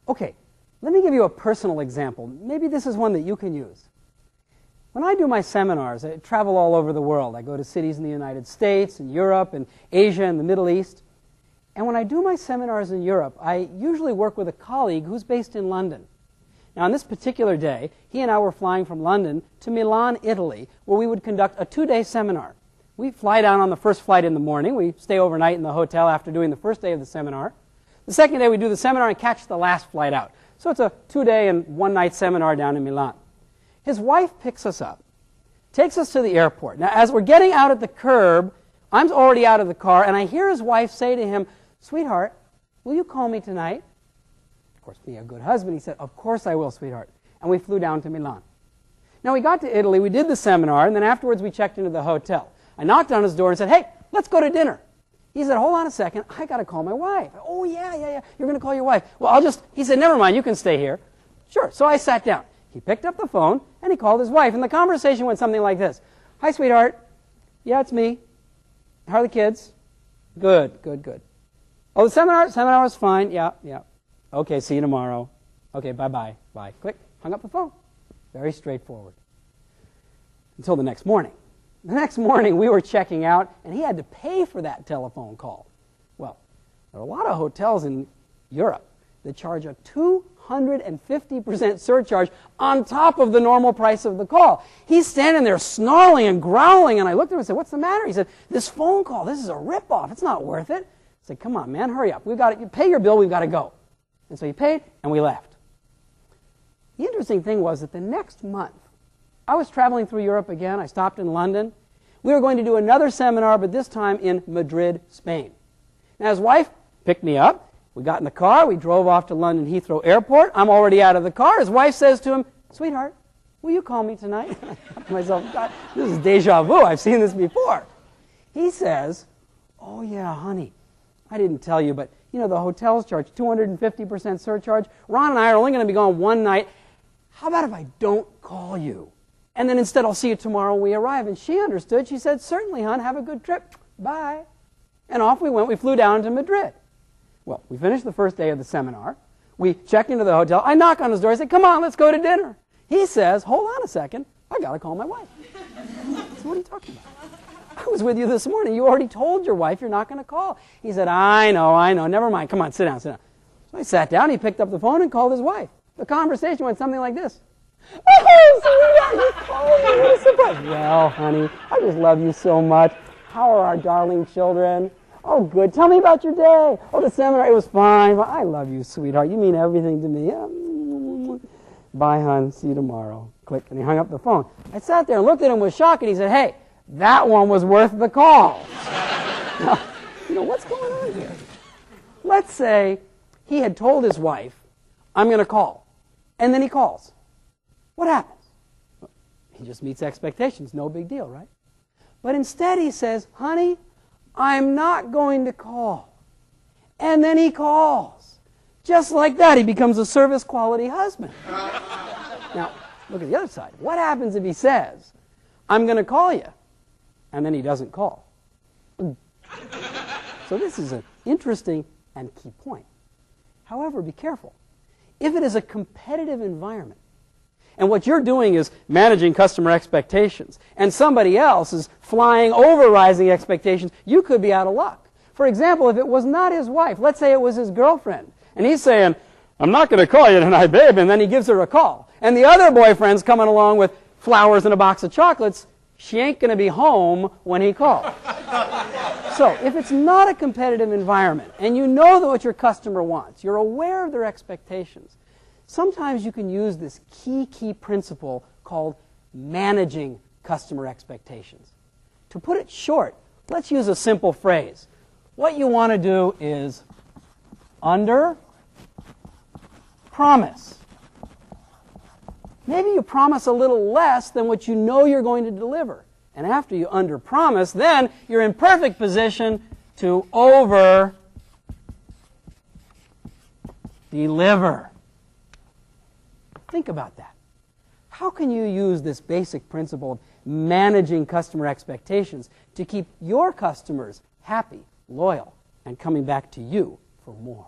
Okay, let me give you a personal example. Maybe this is one that you can use. When I do my seminars, I travel all over the world. I go to cities in the United States, and Europe, and Asia, and the Middle East. And when I do my seminars in Europe, I usually work with a colleague who's based in London. Now, on this particular day, he and I were flying from London to Milan, Italy, where we would conduct a 2-day seminar. We fly down on the first flight in the morning. We stay overnight in the hotel after doing the first day of the seminar. The second day, we do the seminar and catch the last flight out. So it's a 2-day and 1-night seminar down in Milan. His wife picks us up, takes us to the airport. Now, as we're getting out at the curb, I'm already out of the car, and I hear his wife say to him, "Sweetheart, will you call me tonight?" Of course, being a good husband, he said, "Of course I will, sweetheart." And we flew down to Milan. Now, we got to Italy, we did the seminar, and then afterwards we checked into the hotel. I knocked on his door and said, "Hey, let's go to dinner." He said, "Hold on a second, I got to call my wife." "Oh, yeah, you're going to call your wife." "Well, he said, "Never mind, you can stay here." Sure, so I sat down. He picked up the phone, and he called his wife, and the conversation went something like this. "Hi, sweetheart. Yeah, it's me. How are the kids?" Good. "Oh, the seminar was fine. Yeah. Okay, see you tomorrow." "Okay, bye. Click, hung up the phone. Very straightforward. Until the next morning. The next morning, we were checking out, and he had to pay for that telephone call. Well, there are a lot of hotels in Europe that charge a 250% surcharge on top of the normal price of the call. He's standing there snarling and growling, and I looked at him and said, "What's the matter?" He said, "This phone call, this is a ripoff. It's not worth it." I said, "Come on, man, hurry up. You pay your bill, we've got to go." And so he paid, and we left. The interesting thing was that the next month, I was traveling through Europe again. I stopped in London. We were going to do another seminar, but this time in Madrid, Spain. Now, his wife picked me up. We got in the car. We drove off to London Heathrow Airport. I'm already out of the car. His wife says to him, "Sweetheart, will you call me tonight?" I thought to myself, God, this is deja vu. I've seen this before. He says, "Oh, yeah, honey, I didn't tell you, but the hotels charge 250% surcharge. Ron and I are only going to be gone one night. How about if I don't call you? And then instead I'll see you tomorrow when we arrive." And she understood. She said, "Certainly, hon. Have a good trip. Bye." And off we went. We flew down to Madrid. Well, we finished the first day of the seminar. We checked into the hotel. I knock on his door. I said, "Come on, let's go to dinner." He says, "Hold on a second. I got to call my wife." So what are you talking about? "I was with you this morning. You already told your wife you're not going to call." He said, I know. Never mind. Come on, sit down. So I sat down. He picked up the phone and called his wife. The conversation went something like this. "Oh, sweetheart, you called me. What a surprise." "Well, honey, I just love you so much. How are our darling children?" "Oh, good. Tell me about your day." "Oh, the seminar, it was fine. I love you, sweetheart. You mean everything to me." "Bye, hon. See you tomorrow." Click, and he hung up the phone. I sat there and looked at him with shock, and he said, "Hey, that one was worth the call." Now, what's going on here? Let's say he had told his wife, "I'm going to call," and then he calls. What happens? He just meets expectations. No big deal, right? But instead he says, "Honey, I'm not going to call." And then he calls. Just like that, he becomes a service quality husband. Now, look at the other side. What happens if he says, "I'm going to call you," and then he doesn't call? So this is an interesting and key point. However, be careful. If it is a competitive environment, and what you're doing is managing customer expectations, and somebody else is flying over rising expectations, you could be out of luck. For example, if it was not his wife, let's say it was his girlfriend, and he's saying, "I'm not going to call you tonight, babe," and then he gives her a call, and the other boyfriend's coming along with flowers and a box of chocolates, she ain't going to be home when he calls. So, if it's not a competitive environment, and you know that what your customer wants, you're aware of their expectations, sometimes you can use this key principle called managing customer expectations. To put it short, let's use a simple phrase. What you want to do is underpromise. Maybe you promise a little less than what you know you're going to deliver. And after you underpromise, then you're in perfect position to overdeliver. Think about that. How can you use this basic principle of managing customer expectations to keep your customers happy, loyal, and coming back to you for more?